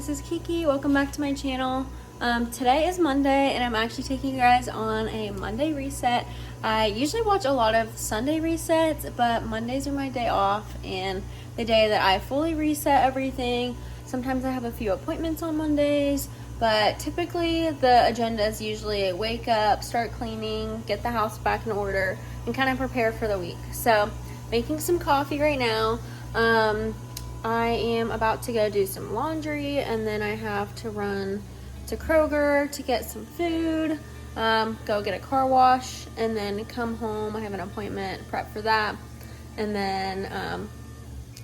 this is Kiki. Welcome back to my channel. Today is Monday and I'm actually taking you guys on a Monday reset. I usually watch a lot of Sunday resets, but Mondays are my day off and the day that I fully reset everything. Sometimes I have a few appointments on Mondays, but typically the agenda is usually wake up, start cleaning, get the house back in order, and kind of prepare for the week. So making some coffee right now. I am about to go do some laundry, and then I have to run to Kroger to get some food, go get a car wash, and then come home. I have an appointment, prep for that, and then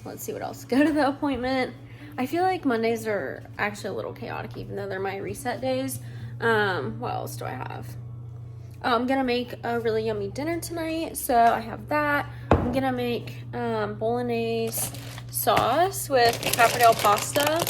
let's see what else. Go to the appointment. I feel like Mondays are actually a little chaotic, even though they're my reset days. What else do I have? Oh, I'm gonna make a really yummy dinner tonight, so I have that. I'm gonna make bolognese sauce with pappardelle pasta,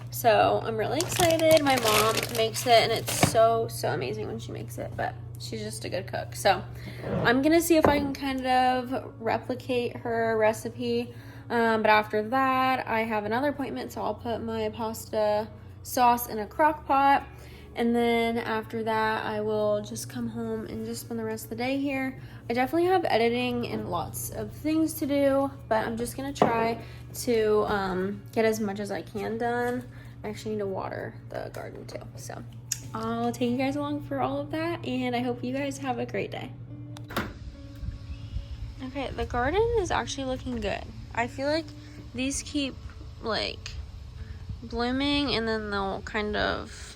so I'm really excited. My mom makes it and it's so amazing when she makes it, but she's just a good cook, so I'm gonna see if I can kind of replicate her recipe. But after that I have another appointment, so I'll put my pasta sauce in a crock pot, and then after that I will just come home and just spend the rest of the day here. I definitely have editing and lots of things to do, but I'm just gonna try to get as much as I can done. I actually need to water the garden too, so I'll take you guys along for all of that, and I hope you guys have a great day. Okay, the garden is actually looking good. I feel like these keep like blooming and then they'll kind of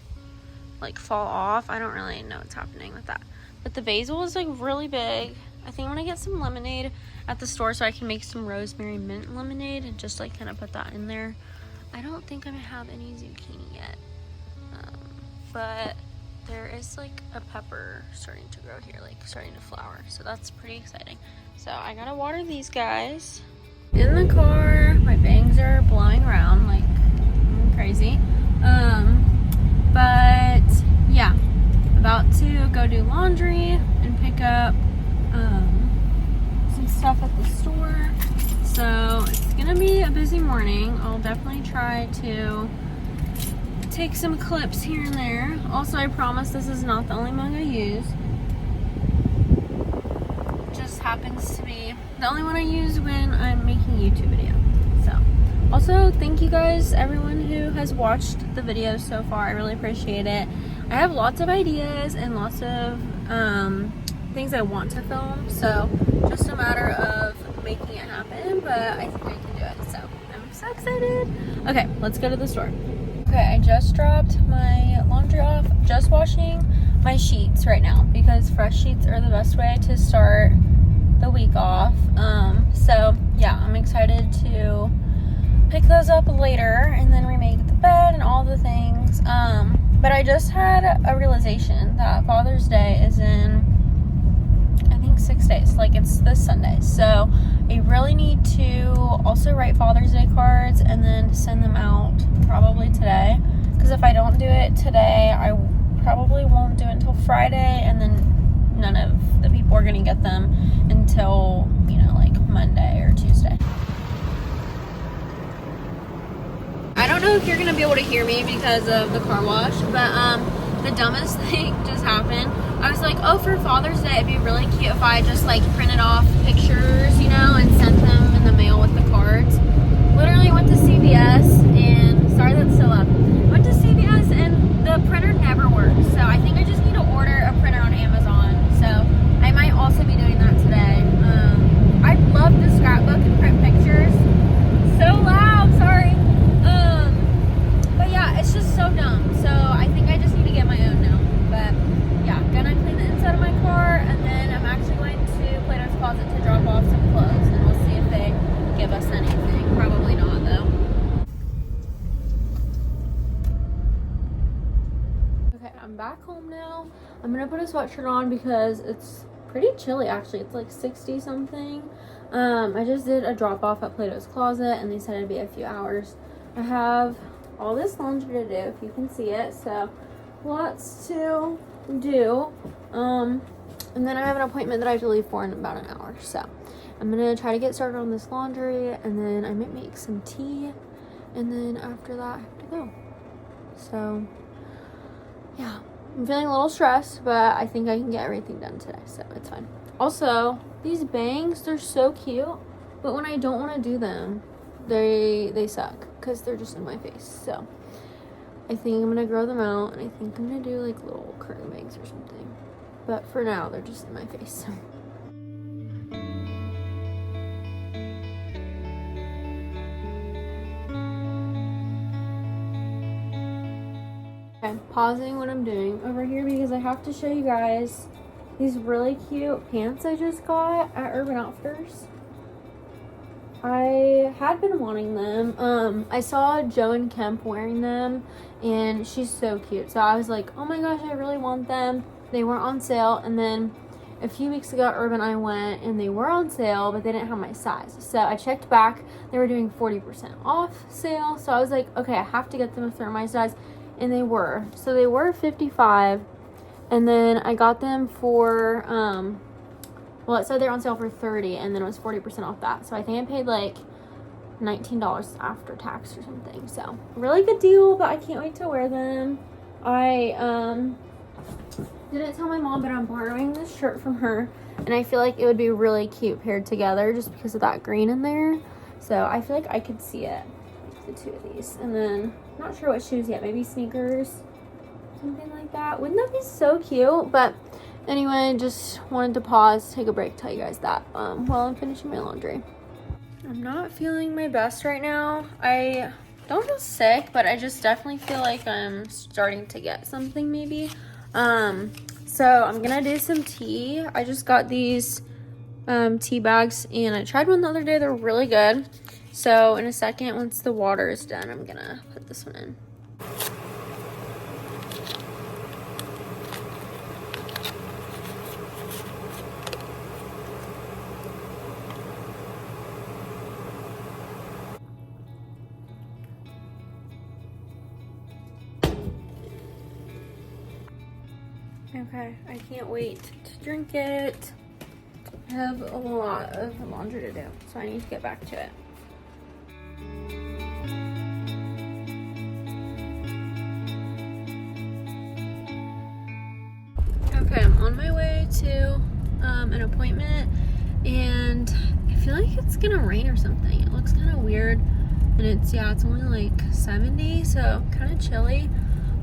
like fall off. I don't really know what's happening with that, but the basil is like really big. I think I'm gonna get some lemonade at the store so I can make some rosemary mint lemonade and just like kind of put that in there. I don't think I'm gonna have any zucchini yet, but there is like a pepper starting to grow here, like starting to flower, so that's pretty exciting. So I gotta water these guys. In the car, my bangs are blowing around like crazy, but yeah, about to go do laundry and pick up some stuff at the store, so it's gonna be a busy morning. I'll definitely try to take some clips here and there. Also, I promise this is not the only mug I use. It just happens to be the only one I use when I'm making a YouTube video. So also thank you guys, everyone who has watched the videos so far. I really appreciate it. I have lots of ideas and lots of things I want to film, so just a matter of making it happen, but I think I can do it, so I'm so excited. Okay, let's go to the store. Okay, I just dropped my laundry off, just washing my sheets right now because fresh sheets are the best way to start the week off. So yeah, I'm excited to pick those up later and then remake the bed and all the things. But I just had a realization that Father's Day is in, I think, 6 days. Like, it's this Sunday. So I really need to also write Father's Day cards and then send them out probably today. Because if I don't do it today, I probably won't do it until Friday, and then none of the people are going to get them until, you know, like Monday or Tuesday. I don't know if you're gonna be able to hear me because of the car wash, but the dumbest thing just happened. I was like, oh, for Father's Day it'd be really cute if I just like printed off pictures, you know, and sent them in the mail with the cards. Literally went to CVS, and sorry that's so up. Went to CVS and the printer never works, so I think I just need to order a printer on Amazon. So I might also be doing that today. I love the scrapbook and print pictures. So loud, sorry. But yeah, it's just so dumb. So I think I just need to get my own now. But yeah, gonna clean the inside of my car, and then I'm actually going to Plato's Closet to drop off some clothes, and we'll see if they give us anything. Probably not though. Okay, I'm back home now. I'm gonna put a sweatshirt on because it's pretty chilly actually. It's like 60 something. I just did a drop off at Plato's Closet and they said it'd be a few hours. I have all this laundry to do, if you can see it, so lots to do. And then I have an appointment that I have to leave for in about an hour, so I'm gonna try to get started on this laundry, and then I might make some tea, and then after that I have to go. So yeah, I'm feeling a little stressed, but I think I can get everything done today, so it's fine. Also, these bangs, they're so cute, but when I don't want to do them, they suck because they're just in my face. So I think I'm gonna grow them out, and I think I'm gonna do like little curtain bangs or something, but for now they're just in my face. Okay, pausing what I'm doing over here because I have to show you guys these really cute pants I just got at Urban Outfitters. I had been wanting them. I saw Joan Kemp wearing them, and she's so cute. So I was like, oh my gosh, I really want them. They weren't on sale, and then a few weeks ago at Urban I went, and they were on sale, but they didn't have my size. So I checked back. They were doing 40% off sale. So I was like, okay, I have to get them if they're my size. And they were. So they were $55, and then I got them for well, it said they're on sale for $30, and then it was 40% off that. So I think I paid like $19 after tax or something. So really good deal, but I can't wait to wear them. I didn't tell my mom, but I'm borrowing this shirt from her, and I feel like it would be really cute paired together just because of that green in there. So I feel like I could see it, the two of these. And then not sure what shoes yet, maybe sneakers, something like that. Wouldn't that be so cute? But anyway, just wanted to pause, take a break, tell you guys that while I'm finishing my laundry. I'm not feeling my best right now. I don't feel sick, but I just definitely feel like I'm starting to get something maybe. So I'm gonna do some tea. I just got these tea bags, and I tried one the other day. They're really good. So in a second, once the water is done, I'm gonna put this one in. Okay, I can't wait to drink it. I have a lot of laundry to do, so I need to get back to it. Okay, I'm on my way to an appointment, and I feel like it's gonna rain or something. It looks kind of weird, and it's only like 70, so kind of chilly.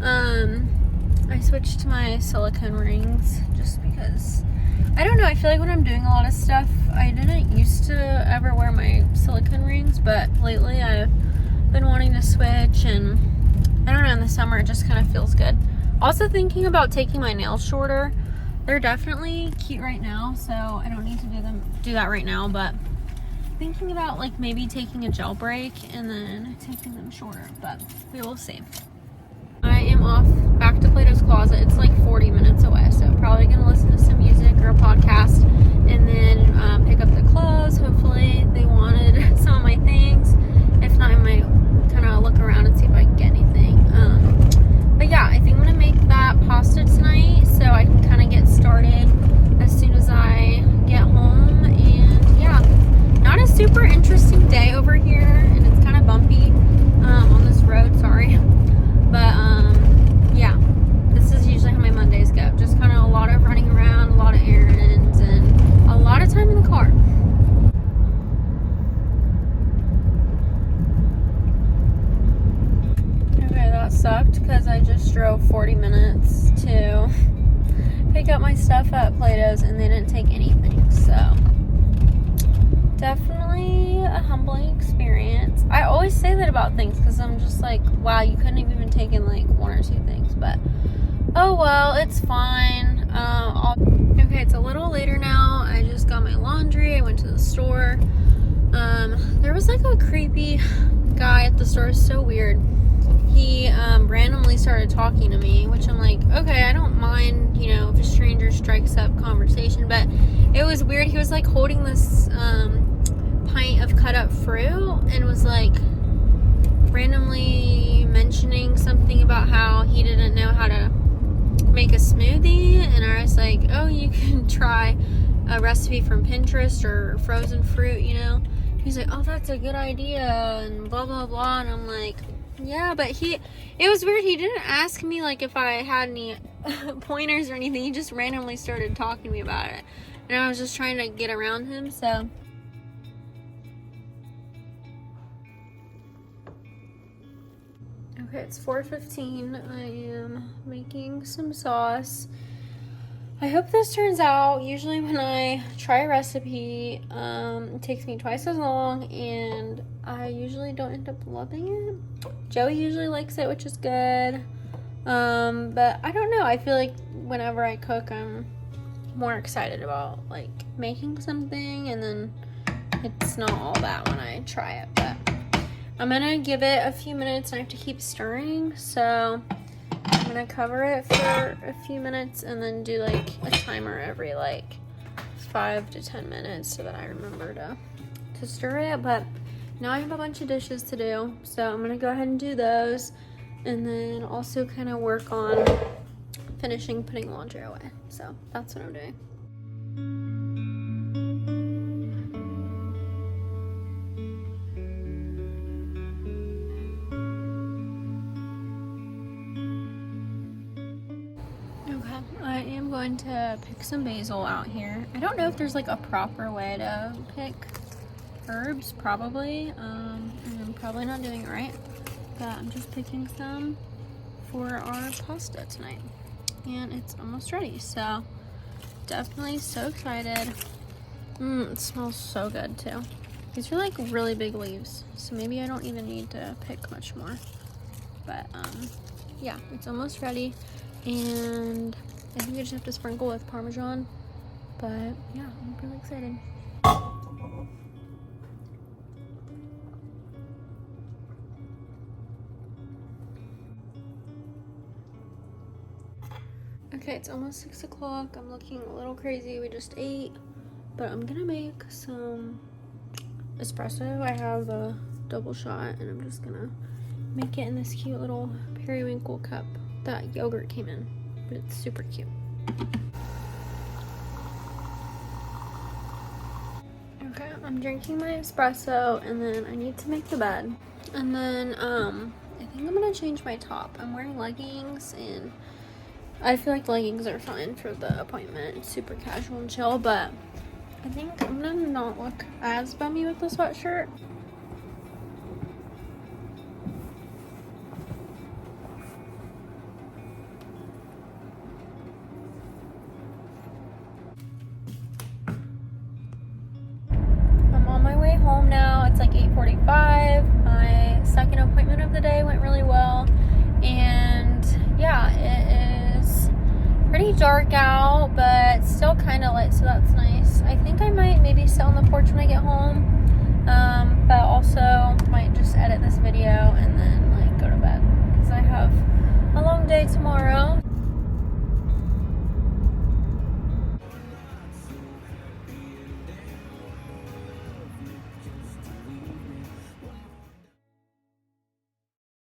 I switched to my silicone rings just because, I don't know, I feel like when I'm doing a lot of stuff, I didn't used to ever wear my silicone rings, but lately I've been wanting to switch, and I don't know, in the summer it just kind of feels good. Also thinking about taking my nails shorter. They're definitely cute right now, so I don't need to do that right now, but thinking about like maybe taking a gel break and then taking them shorter, but we will see. I am off back to Plato's Closet. It's like 40 minutes away, so probably gonna listen to some music or a podcast, and then pick up the clothes. Hopefully they wanted some of my things. If not, I might kind of look around and see if I can get anything. But yeah, I think I'm gonna make that pasta tonight, so I can kind of get started as soon as I get home. And yeah, not a super interesting day over here, and it's kind of bumpy on this road. Sorry. But, yeah, this is usually how my Mondays go. Just kind of a lot of running around, a lot of errands, and a lot of time in the car. Okay, that sucked because I just drove 40 minutes to pick up my stuff at Plato's, and they didn't take anything. So, definitely a humbling experience. I always say that about things because I'm just like, wow, you couldn't have even taken like one or two things, but oh well, it's fine. Okay, it's a little later now. I just got my laundry. I went to the store. There was like a creepy guy at the store. It was so weird. He randomly started talking to me, which I'm like, okay, I don't mind, you know, if a stranger strikes up conversation, but it was weird. He was like holding this pint of cut up fruit and was like randomly mentioning something about how he didn't know how to make a smoothie, and I was like, oh, you can try a recipe from Pinterest or frozen fruit, you know. He's like, oh, that's a good idea, and blah blah blah, and I'm like, Yeah, but it was weird. He didn't ask me like if I had any pointers or anything. He just randomly started talking to me about it. And I was just trying to get around him, so. Okay, it's 4:15. I am making some sauce. I hope this turns out. Usually when I try a recipe, it takes me twice as long, and I usually don't end up loving it. Joey usually likes it, which is good. But I don't know. I feel like whenever I cook, I'm more excited about like making something, and then it's not all that when I try it. But I'm gonna give it a few minutes, and I have to keep stirring, so I'm gonna cover it for a few minutes and then do like a timer every like 5 to 10 minutes so that I remember to stir it. But now I have a bunch of dishes to do, so I'm gonna go ahead and do those, and then also kind of work on finishing putting laundry away. So that's what I'm doing. I am going to pick some basil out here. I don't know if there's like a proper way to pick herbs, probably. I'm probably not doing it right, but I'm just picking some for our pasta tonight. And it's almost ready, so definitely so excited. It smells so good too. These are like really big leaves, so maybe I don't even need to pick much more. But yeah, it's almost ready, and I think I just have to sprinkle with Parmesan, but yeah, I'm really excited. Okay, it's almost 6 o'clock. I'm looking a little crazy. We just ate, but I'm gonna make some espresso. I have a double shot, and I'm just gonna make it in this cute little periwinkle cup that yogurt came in, but it's super cute. Okay, I'm drinking my espresso, and then I need to make the bed. And then I think I'm gonna change my top. I'm wearing leggings, and I feel like leggings are fine for the appointment. It's super casual and chill, but I think I'm gonna not look as bummy with the sweatshirt. I'm on my way home now. It's like 8:45. My second appointment of the day went really well, and yeah, it is pretty dark out, but still kind of lit, so that's nice. I think I might maybe sit on the porch when I get home